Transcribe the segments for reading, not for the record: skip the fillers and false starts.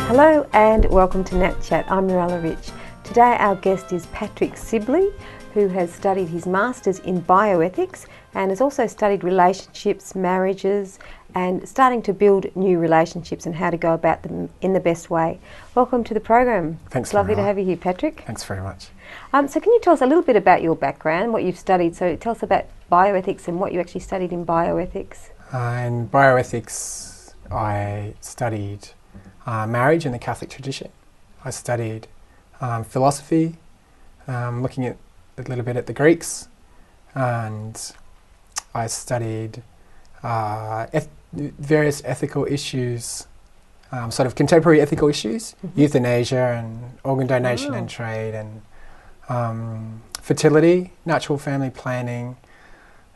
Hello and welcome to Nat Chat. I'm Mirella Rich. Today our guest is Patrick Sibley, who has studied his Masters in Bioethics and has also studied relationships, marriages and starting to build new relationships and how to go about them in the best way. Welcome to the program. Thanks, It's lovely Mirella. to have you here, Patrick. Thanks very much. So can you tell us a little bit about your background, what you've studied? So tell us about bioethics and what you actually studied in bioethics. In bioethics, I studied marriage in the Catholic tradition. I studied philosophy, looking at a little bit at the Greeks, and I studied various ethical issues, sort of contemporary ethical issues, euthanasia and organ donation and trade, and fertility, natural family planning,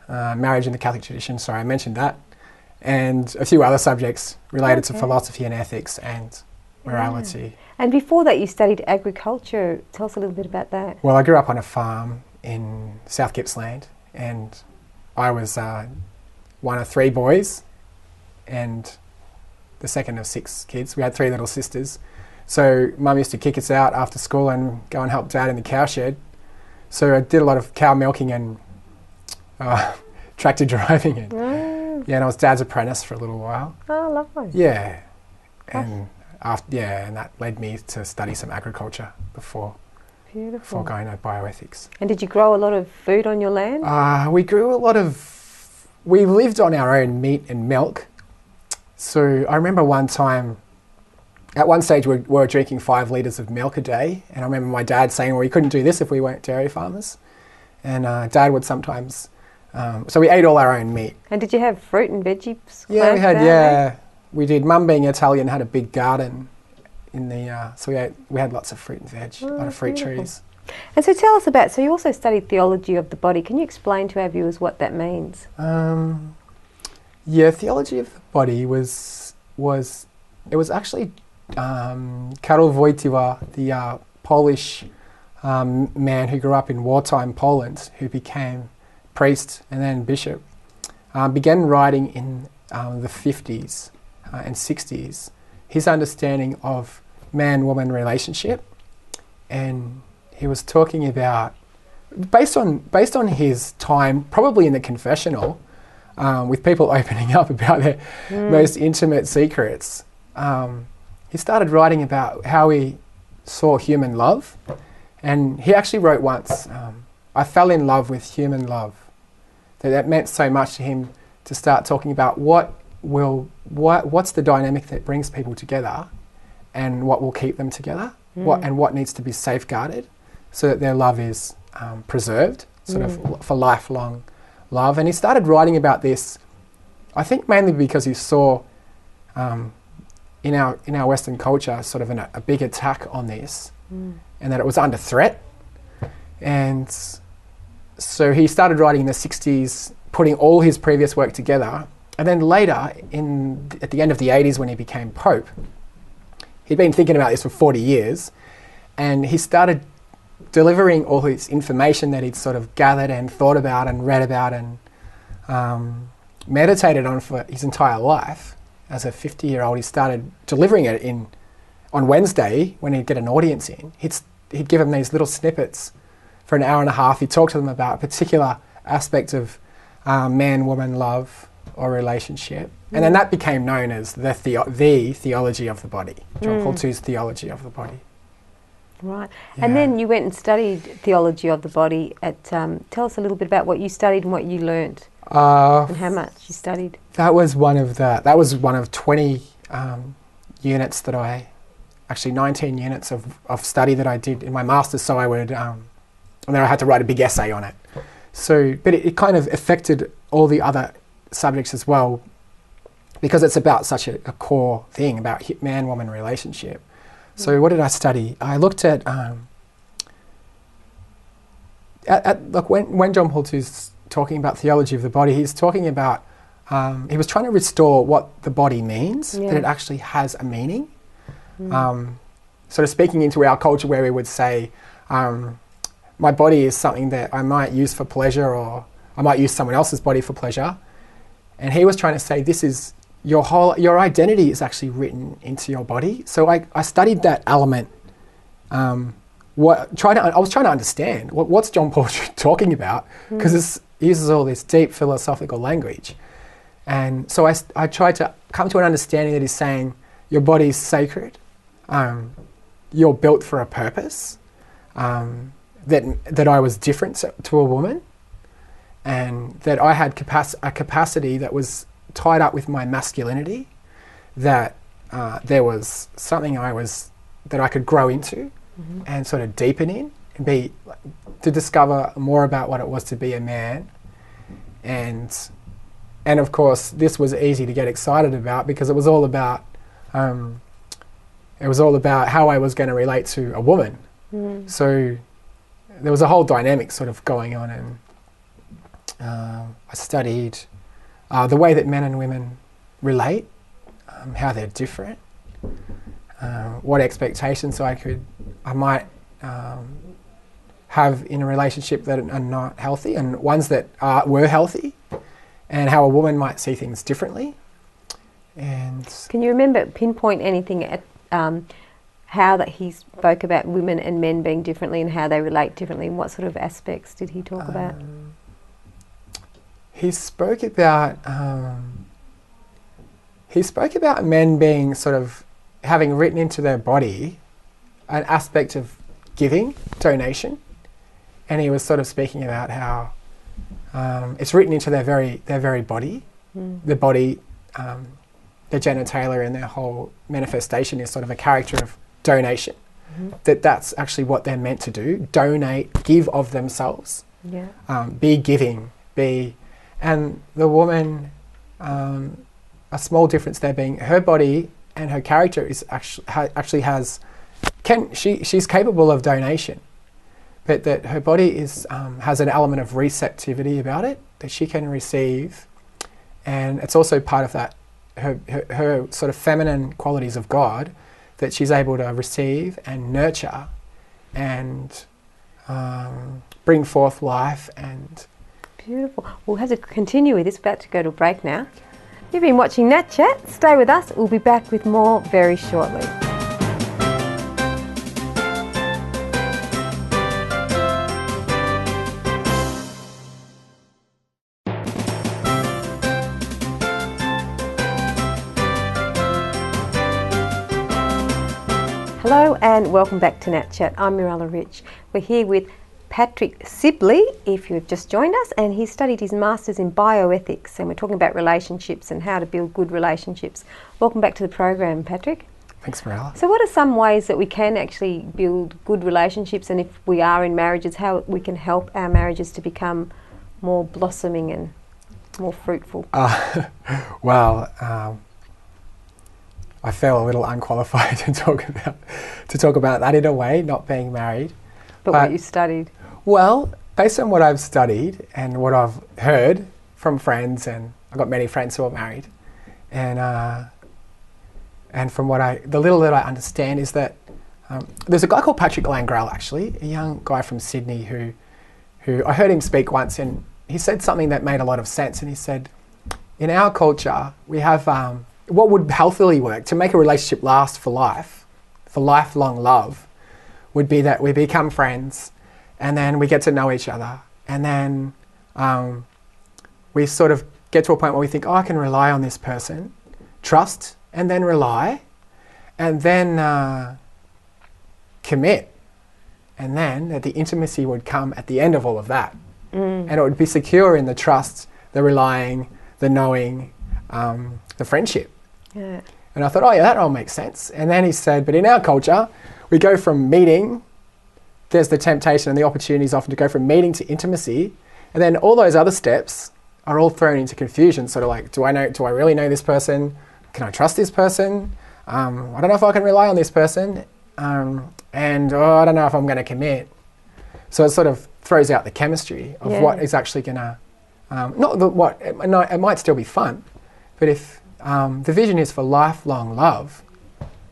marriage in the Catholic tradition, sorry, I mentioned that, and a few other subjects related to philosophy and ethics and morality. And before that you studied agriculture. Tell us a little bit about that. Well, I grew up on a farm in South Gippsland, and I was one of three boys and the second of six kids. We had three little sisters. So Mum used to kick us out after school and go and help Dad in the cow shed. So I did a lot of cow milking and tractor driving. And, and I was Dad's apprentice for a little while. Oh, lovely. Yeah. And and that led me to study some agriculture before going to bioethics. And did you grow a lot of food on your land? We lived on our own meat and milk. So I remember at one stage we were drinking 5 litres of milk a day, and I remember my dad saying, well, we couldn't do this if we weren't dairy farmers. And Dad would sometimes, so we ate all our own meat. And did you have fruit and veggies? Yeah, we did. Mum, being Italian, had a big garden in the, so we had lots of fruit and veg, a lot of fruit trees. And so tell us about, so you also studied theology of the body. Can you explain to our viewers what that means? Theology of the body was actually Karol Wojtyła, the Polish man who grew up in wartime Poland, who became priest and then bishop, began writing in the 50s and 60s his understanding of man-woman relationship, and he was talking about, based on his time, probably in the confessional, with people opening up about their most intimate secrets. He started writing about how he saw human love, and he actually wrote once, I fell in love with human love. That meant so much to him to start talking about what's the dynamic that brings people together and what will keep them together, what needs to be safeguarded so that their love is preserved, sort of for lifelong love. And he started writing about this, I think mainly because he saw in our Western culture sort of a big attack on this, and that it was under threat. And so he started writing in the 60s, putting all his previous work together. And then later, at the end of the 80s when he became Pope, he'd been thinking about this for 40 years, and he started delivering all his information that he'd sort of gathered and thought about and read about and meditated on for his entire life. As a 50-year-old, he started delivering it on Wednesday when he'd get an audience in. He'd give them these little snippets for an hour and a half. He'd talk to them about a particular aspect of man-woman love or relationship. And then that became known as the theology of the body, John Paul II's theology of the body. Right. Yeah. And then you went and studied theology of the body at, tell us a little bit about what you studied and what you learnt and how much you studied. That was one of 20 units that actually 19 units of study that I did in my Masters, so I would, and then I had to write a big essay on it. So, but it kind of affected all the other subjects as well, because it's about such a core thing about man-woman relationship. So what did I study? I looked at when John Paul II is talking about theology of the body, he's talking about, he was trying to restore what the body means, that it actually has a meaning. Sort of speaking into our culture where we would say, my body is something that I might use for pleasure, or I might use someone else's body for pleasure. And he was trying to say, this is your identity is actually written into your body. So I studied that element. I was trying to understand what's John Paul talking about, because he uses all this deep philosophical language. And so I tried to come to an understanding that he's saying your body is sacred, you're built for a purpose, that I was different to a woman, and that I had a capacity that was tied up with my masculinity, that there was something that I could grow into and sort of deepen in, and to discover more about what it was to be a man. And of course, this was easy to get excited about, because it was all about how I was going to relate to a woman. So there was a whole dynamic sort of going on, and I studied the way that men and women relate, how they're different, what expectations I might have in a relationship that are not healthy, and ones that were healthy, and how a woman might see things differently. And can you pinpoint anything at how that he spoke about women and men being differently and how they relate differently, and what sort of aspects did he talk about? He spoke about men being sort of having written into their body an aspect of giving, donation, and he was sort of speaking about how it's written into their very body. The body, their genitalia and their whole manifestation is sort of a character of donation. That's actually what they're meant to do: donate, give of themselves, be giving, and the woman, a small difference there being her body and her character is she's capable of donation, but that her body has an element of receptivity about it, that she can receive, and it's also part of that her sort of feminine qualities of God, that she's able to receive and nurture and bring forth life. And beautiful. We'll have to continue with this. About to go to a break now. You've been watching Nat Chat. Stay with us. We'll be back with more very shortly. Hello and welcome back to Nat Chat. I'm Mirella Rich. We're here with Patrick Sibley, if you've just joined us, and he studied his Masters in Bioethics, and we're talking about relationships and how to build good relationships. Welcome back to the program, Patrick. Thanks, Mirella. So what are some ways that we can actually build good relationships, and if we are in marriages, how we can help our marriages to become more blossoming and more fruitful? I feel a little unqualified to talk about that in a way, not being married. But what you studied? Well, based on what I've studied and what I've heard from friends, and I've got many friends who are married, and from the little that I understand is that there's a guy called Patrick Langrel, actually, a young guy from Sydney who I heard him speak once, and he said something that made a lot of sense. And he said, in our culture, we have what would healthily work to make a relationship last for life, for lifelong love, would be that we become friends, and then we get to know each other, and then we sort of get to a point where we think, oh, I can rely on this person, trust, and then rely, and then commit, and then that the intimacy would come at the end of all of that, and it would be secure in the trust, the relying, the knowing, the friendship. Yeah. And I thought, oh yeah, that all makes sense. And then he said, but in our culture, we go from meeting, there's the temptation and the opportunities often to go from meeting to intimacy, and then all those other steps are all thrown into confusion. Sort of like, do I really know this person? Can I trust this person? I don't know if I can rely on this person. And I don't know if I'm going to commit. So it sort of throws out the chemistry of what is actually going to, it might still be fun, but if the vision is for lifelong love,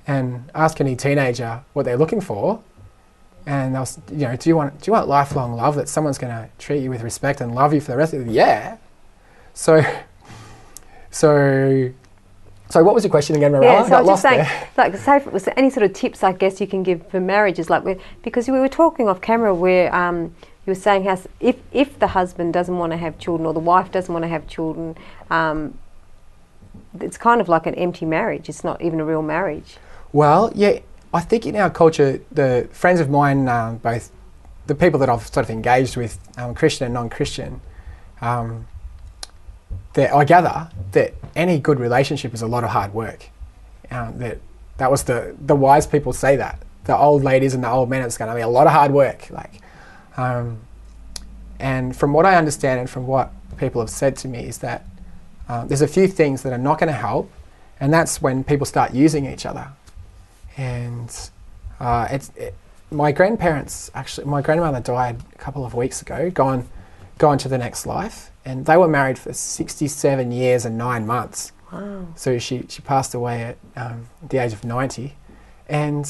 and ask any teenager what they're looking for, and they'll, do you want lifelong love, that someone's going to treat you with respect and love you for the rest of the year? So So what was your question again, Mirella? Yeah, so I was just saying, there. like, say, was there any sort of tips, I guess, you can give for marriages, like, because we were talking off camera where you were saying how if the husband doesn't want to have children or the wife doesn't want to have children, it's kind of like an empty marriage. It's not even a real marriage. Well, yeah, I think in our culture, the friends of mine, both the people that I've sort of engaged with, Christian and non-Christian, I gather that any good relationship is a lot of hard work. That was the wise people say that. The old ladies and the old men, it's going to be a lot of hard work. And from what I understand and from what people have said to me is that there's a few things that are not going to help, and that's when people start using each other. And my grandparents, actually, my grandmother died a couple of weeks ago, gone to the next life, and they were married for 67 years and 9 months. Wow. So she passed away at the age of 90, and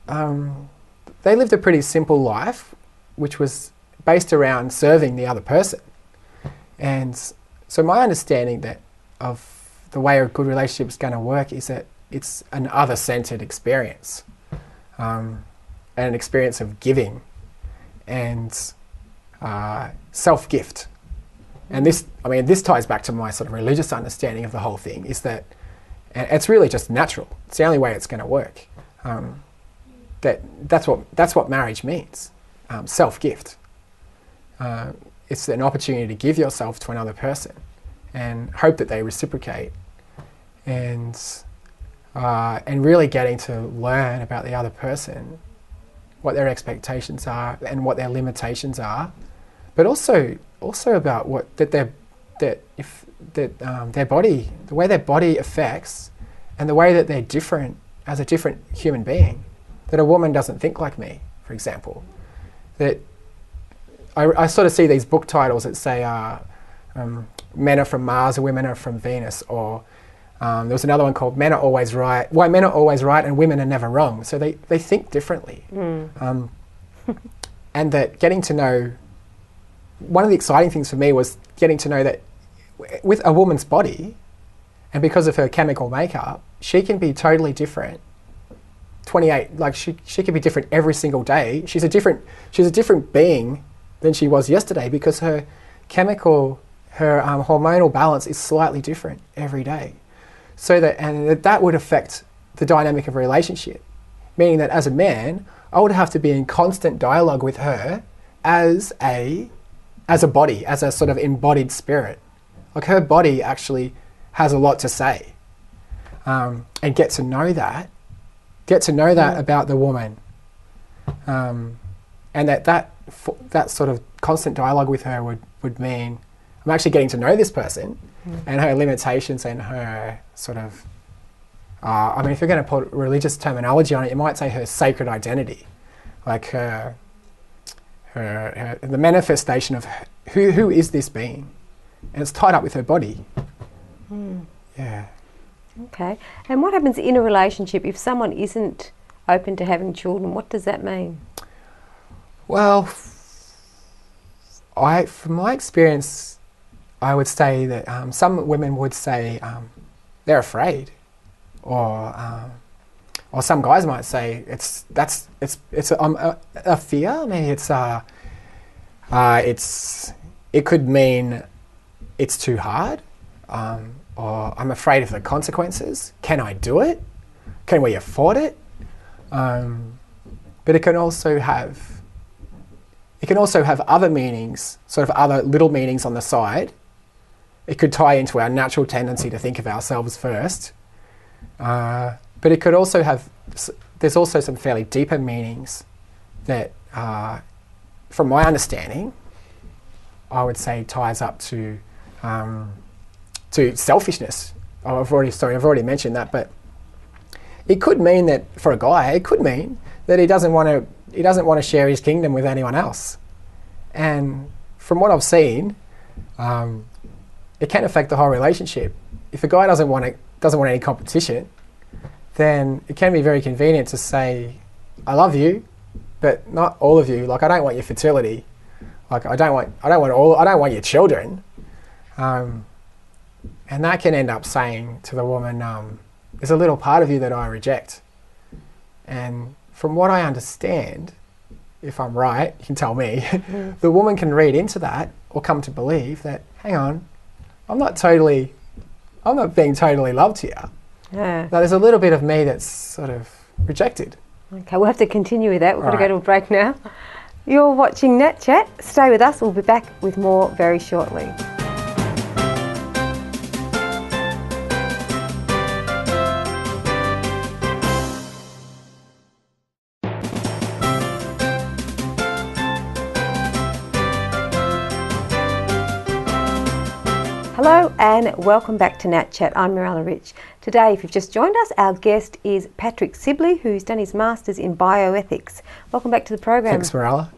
they lived a pretty simple life, which was based around serving the other person. And so my understanding of the way a good relationship is going to work is that it's an other-centered experience, and an experience of giving and self-gift. And this ties back to my sort of religious understanding of the whole thing, is that it's really just natural. It's the only way it's going to work. That's what marriage means, self-gift. It's an opportunity to give yourself to another person and hope that they reciprocate, and really getting to learn about the other person, what their expectations are and what their limitations are, but also about their body, the way their body affects, and the way that they're different as a different human being. That a woman doesn't think like me, for example. That I sort of see these book titles that say men are from Mars and women are from Venus, or there was another one called Men Are Always Right. Why men are always right and women are never wrong. So they think differently. And that getting to know, one of the exciting things for me was getting to know that with a woman's body, and because of her chemical makeup, she can be totally different. 28, like she can be different every single day. She's a different being than she was yesterday, because her hormonal balance is slightly different every day. So that would affect the dynamic of a relationship, meaning that as a man, I would have to be in constant dialogue with her as a body, as a sort of embodied spirit. Like, her body actually has a lot to say, and get to know that about the woman, and that sort of constant dialogue with her would mean I'm actually getting to know this person and her limitations and her sort of, if you're going to put religious terminology on it, you might say her sacred identity, like her the manifestation of who is this being, and it's tied up with her body. Yeah. Okay. And what happens in a relationship if someone isn't open to having children? What does that mean? Well, from my experience, I would say that some women would say they're afraid, or some guys might say it's a fear. Maybe it could mean it's too hard, or I'm afraid of the consequences. Can I do it? Can we afford it? But it can also have other meanings, sort of other little meanings on the side. It could tie into our natural tendency to think of ourselves first. But it could also there's also some fairly deeper meanings that, from my understanding, I would say ties up to selfishness. I've already mentioned that, but it could mean that for a guy, it could mean that he doesn't want to share his kingdom with anyone else. And from what I've seen, it can affect the whole relationship. If a guy doesn't want any competition, then it can be very convenient to say, I love you, but not all of you. Like, I don't want your fertility. Like, I don't want your children. And that can end up saying to the woman, there's a little part of you that I reject. And from what I understand, if I'm right, you can tell me, the woman can read into that or come to believe that, hang on, I'm not being totally loved here. Yeah. Now, there's a little bit of me that's sort of rejected. Okay, we'll have to continue with that. We've got to go to a break now. You're watching Nat Chat. Stay with us. We'll be back with more very shortly. Hello and welcome back to Nat Chat. I'm Mirella Rich. Today, if you've just joined us, our guest is Patrick Sibley, who's done his Masters in Bioethics. Welcome back to the program. Thanks, Mirella.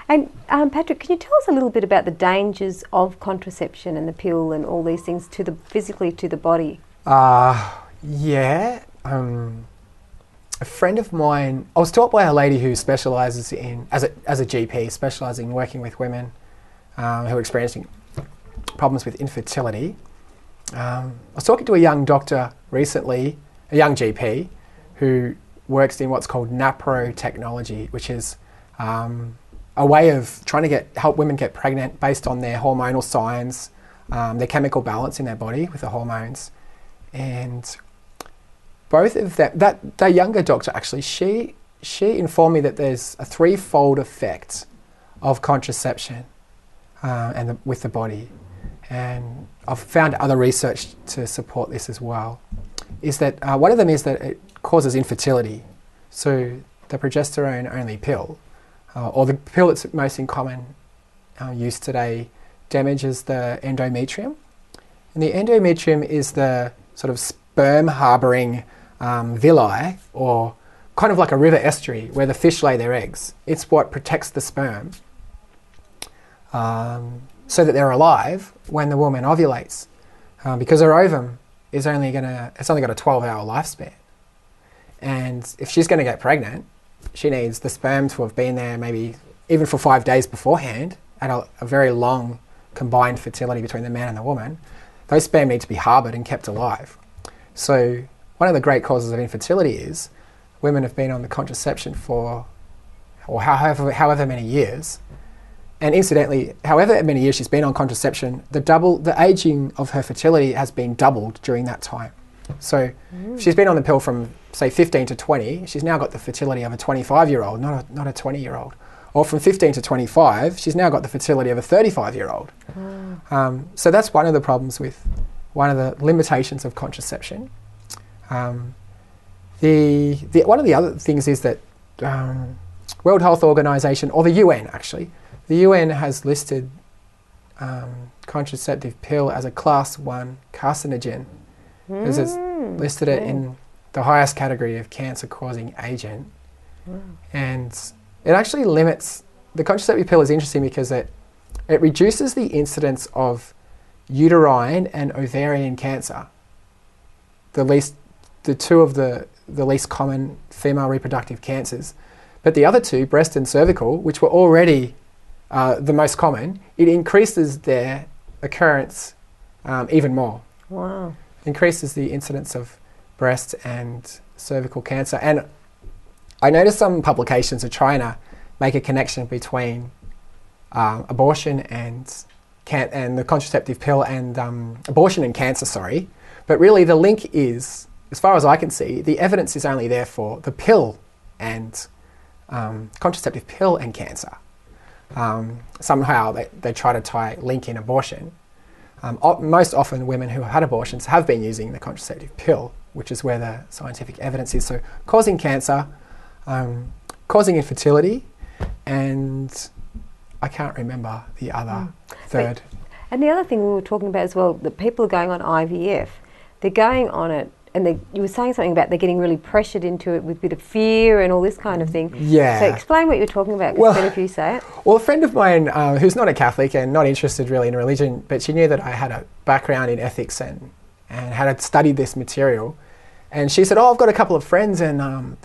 And Patrick, can you tell us a little bit about the dangers of contraception and the pill and all these things physically to the body? Yeah. A friend of mine, I was taught by a lady who specialises in, as a GP, specialising in working with women who are experiencing problems with infertility. I was talking to a young doctor recently, a young GP, who works in what's called NAPRO technology, which is a way of trying to help women get pregnant based on their hormonal signs, their chemical balance in their body with the hormones. And both of them, that younger doctor actually, she informed me that there's a threefold effect of contraception with the body. And I've found other research to support this as well, is that one of them is that it causes infertility. So the progesterone-only pill, or the pill that's most in common use today, damages the endometrium. And the endometrium is the sort of sperm harbouring villi, or kind of like a river estuary where the fish lay their eggs. It's what protects the sperm. So that they're alive when the woman ovulates, because her ovum is only got a 12-hour lifespan, and if she's going to get pregnant, she needs the sperm to have been there maybe even for 5 days beforehand, at a very long combined fertility between the man and the woman. Those sperm need to be harboured and kept alive. So one of the great causes of infertility is women have been on the contraception for, or however many years. And incidentally, however many years she's been on contraception, the aging of her fertility has been doubled during that time. So if she's been on the pill from, say, 15 to 20, she's now got the fertility of a 25-year-old, not a 20-year-old. Or from 15 to 25, she's now got the fertility of a 35-year-old. So that's one of the problems with, one of the limitations of contraception. One of the other things is that World Health Organization, or the UN actually, the UN has listed contraceptive pill as a class 1 carcinogen, because it's listed it in the highest category of cancer-causing agent. And it actually limits, the contraceptive pill is interesting because it reduces the incidence of uterine and ovarian cancer, the two of the least common female reproductive cancers. But the other two, breast and cervical, which were already the most common, it increases their occurrence even more. Wow. Increases the incidence of breast and cervical cancer. And I noticed some publications are trying to make a connection between abortion and the contraceptive pill and abortion and cancer, sorry. But really the link is, as far as I can see, the evidence is only there for the pill and contraceptive pill and cancer. Somehow they try to link in abortion. Most often women who have had abortions have been using the contraceptive pill, which is where the scientific evidence is. So causing cancer, causing infertility, and I can't remember the other third. And the other thing we were talking about as well, that people are going on IVF, they're going on it, and you were saying something about they're getting really pressured into it with a bit of fear and all this kind of thing. Yeah. So explain what you're talking about, because better if you say it. Well, a friend of mine who's not a Catholic and not interested really in religion, but she knew that I had a background in ethics and had studied this material. And she said, I've got a couple of friends and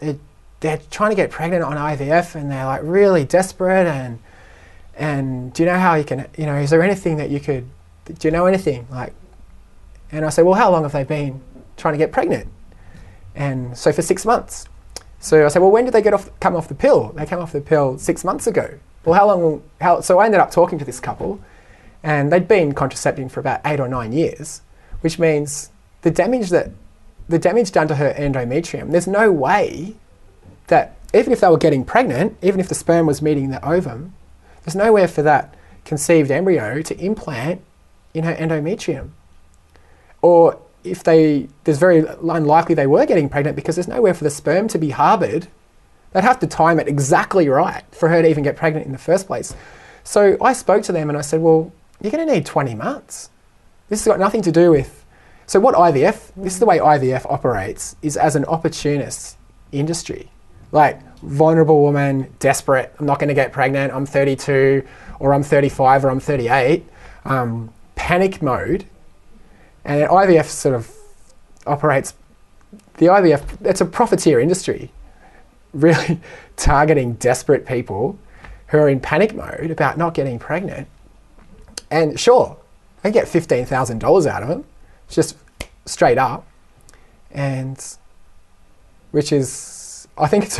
they're trying to get pregnant on IVF and they're like really desperate and do you know how you can, is there anything that you could, do you know anything? Like, And I said, well, how long have they been trying to get pregnant? And so for 6 months. So I said, well, when did they come off the pill? They came off the pill 6 months ago. Well, so I ended up talking to this couple, and they'd been contracepting for about 8 or 9 years, which means the damage done to her endometrium, there's no way that even if they were getting pregnant, even if the sperm was meeting the ovum, there's nowhere for that conceived embryo to implant in her endometrium. Or if there's very unlikely they were getting pregnant because there's nowhere for the sperm to be harboured. They'd have to time it exactly right for her to even get pregnant in the first place. So I spoke to them and I said, well, you're going to need 20 months. This has got nothing to do with... So what IVF, this is the way IVF operates, is as an opportunist industry. Like, vulnerable woman, desperate, I'm not going to get pregnant, I'm 32, or I'm 35, or I'm 38, panic mode. And IVF sort of operates, it's a profiteer industry, really targeting desperate people who are in panic mode about not getting pregnant. And sure, they get $15,000 out of them, just straight up. And which is, I think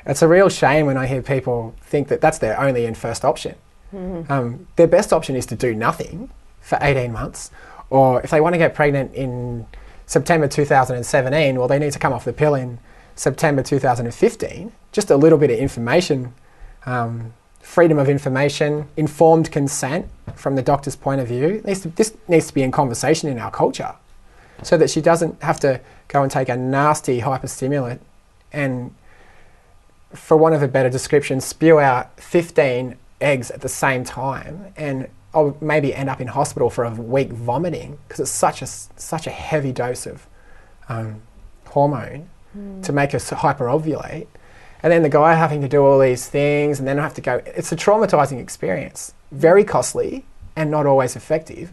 it's a real shame when I hear people think that that's their only and first option. Mm-hmm. Their best option is to do nothing for 18 months. Or if they want to get pregnant in September 2017, well, they need to come off the pill in September 2015. Just a little bit of information, freedom of information, informed consent from the doctor's point of view. This needs to be in conversation in our culture so that she doesn't have to go and take a nasty hyperstimulant and, for want of a better description, spew out 15 eggs at the same time and I'll maybe end up in hospital for a week vomiting because it's such a heavy dose of hormone to make us hyperovulate. And then the guy having to do all these things and then have to go, it's a traumatizing experience, very costly and not always effective.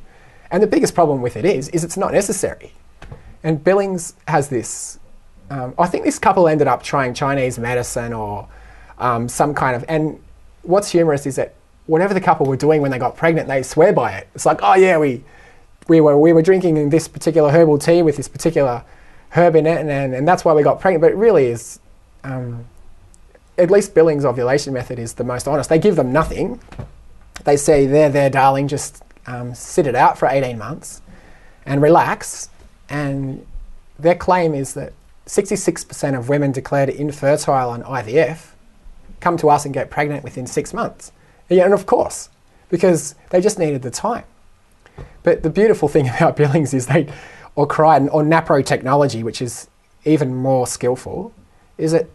And the biggest problem with it is it's not necessary. And Billings has this, I think this couple ended up trying Chinese medicine or some kind of, and what's humorous is that whatever the couple were doing when they got pregnant, they swear by it. It's like, oh yeah, we were drinking this particular herbal tea with this particular herb in it, and that's why we got pregnant. But it really is, at least Billings' ovulation method is the most honest. They give them nothing. They say, there, darling, just sit it out for 18 months and relax. And their claim is that 66% of women declared infertile on IVF come to us and get pregnant within 6 months. Yeah, and of course, because they just needed the time. But the beautiful thing about Billings is or Crichton, or Napro Technology, which is even more skillful, is that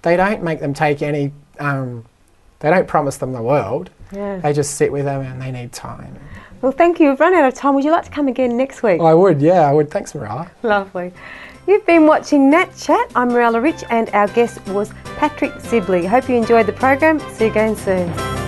they don't make them take any, they don't promise them the world. Yeah. They just sit with them and they need time. Well, thank you. We've run out of time. Would you like to come again next week? I would, yeah, I would. Thanks, Mirella. Lovely. You've been watching Nat Chat. I'm Mirella Rich and our guest was Patrick Sibley. Hope you enjoyed the program. See you again soon.